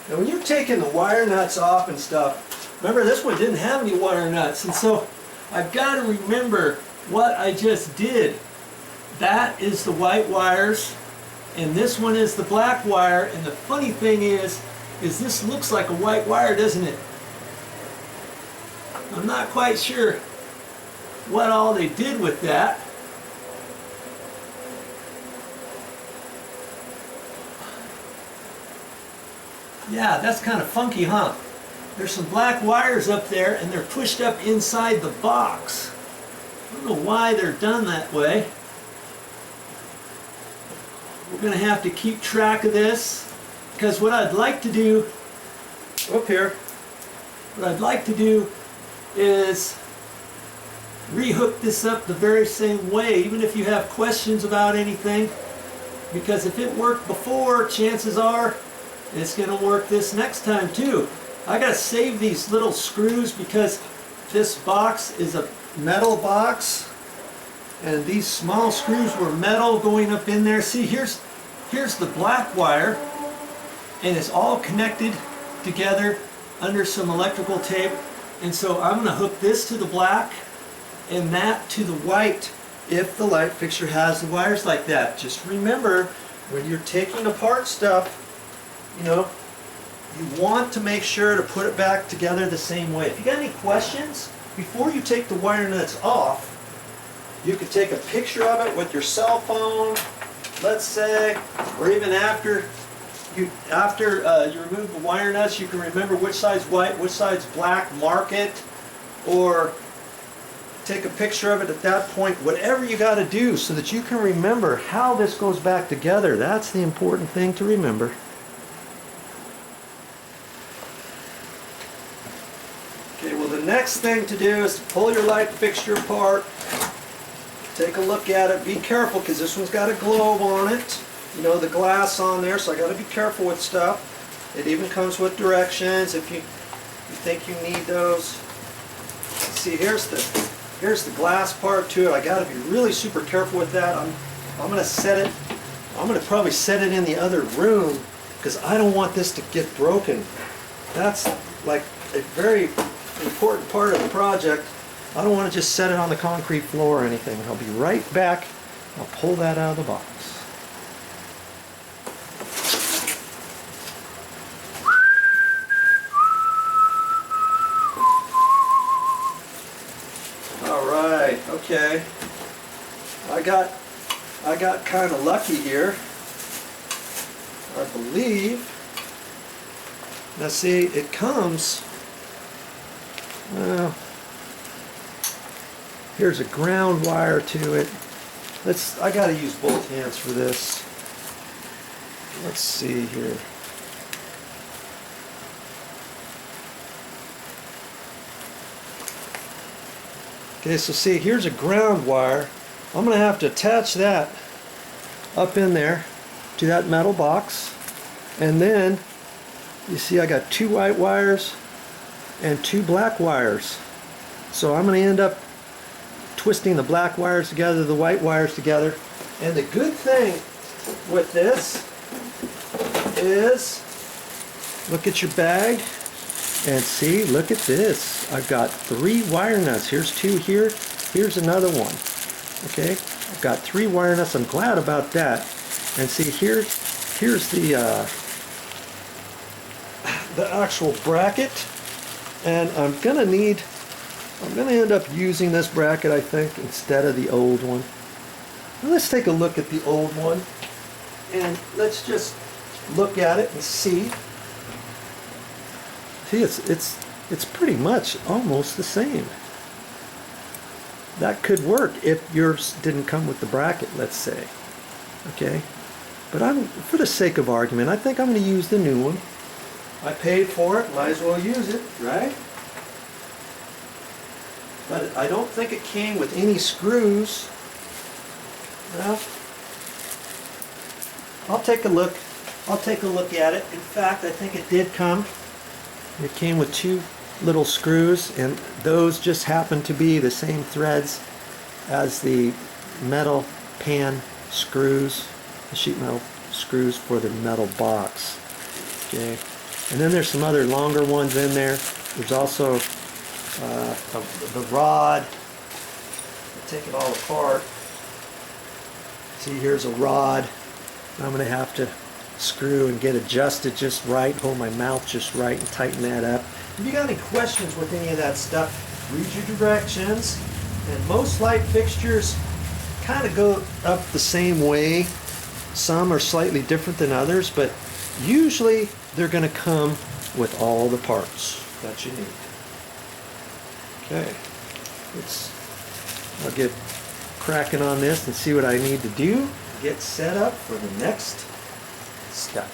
Now when you're taking the wire nuts off and stuff, remember this one didn't have any wire nuts, and so I've got to remember what I just did. That is the white wires, and this one is the black wire, and the funny thing is this looks like a white wire, doesn't it? I'm not quite sure what all they did with that. Yeah, that's kind of funky, huh? There's some black wires up there and they're pushed up inside the box. I don't know why they're done that way. We're going to have to keep track of this, because what I'd like to do up here, what I'd like to do is rehook this up the very same way, even if you have questions about anything, because if it worked before, chances are it's going to work this next time too. I got to save these little screws because this box is a metal box, and these small screws were metal going up in there. See, here's the black wire, and it's all connected together under some electrical tape, and so I'm going to hook this to the black and that to the white if the light fixture has the wires like that. Just remember, when you're taking apart stuff, you know, you want to make sure to put it back together the same way. If you got any questions, before you take the wire nuts off, you could take a picture of it with your cell phone, let's say, or even after you remove the wire nuts, you can remember which side's white, which side's black, mark it, or take a picture of it at that point. Whatever you got to do so that you can remember how this goes back together. That's the important thing to remember. Okay, well, the next thing to do is to pull your light fixture apart. Take a look at it. Be careful, because this one's got a globe on it. You know, the glass on there, so I got to be careful with stuff. It even comes with directions if you think you need those. See, here's the glass part to it. I got to be really super careful with that. I'm going to set it. I'm going to probably set it in the other room, because I don't want this to get broken. That's like a very important part of the project. I don't want to just set it on the concrete floor or anything. I'll be right back. I'll pull that out of the box. All right, okay. I got kind of lucky here, I believe. Now see, it comes, well, here's a ground wire to it. I got to use both hands for this. Let's see here. Okay, so see, here's a ground wire. I'm going to have to attach that up in there to that metal box. And then, you see I got 2 white wires and 2 black wires. So I'm going to end up twisting the black wires together, the white wires together. And the good thing with this is, look at your bag and see, look at this. I've got 3 wire nuts. Here's 2 here, here's another one. Okay, I've got 3 wire nuts. I'm glad about that. And see, here's the actual bracket, and I'm gonna end up using this bracket, I think, instead of the old one. Now let's take a look at the old one, and let's just look at it and see. See, it's pretty much almost the same. That could work if yours didn't come with the bracket, let's say. Okay, but for the sake of argument, I think I'm going to use the new one. I paid for it, might as well use it, right? But I don't think it came with any screws. Well, I'll take a look. I'll take a look at it. In fact, I think it did come. It came with 2 little screws, and those just happen to be the same threads as the metal pan screws, the sheet metal screws for the metal box. Okay, And then there's some other longer ones in there. There's also the rod. I'll take it all apart. See, here's a rod. I'm going to have to screw and get adjusted just right, hold my mouth just right and tighten that up. If you got any questions with any of that stuff, read your directions. And most light fixtures kind of go up the same way. Some are slightly different than others, but usually they're going to come with all the parts that you need. Okay, I'll get cracking on this and see what I need to do. Get set up for the next step.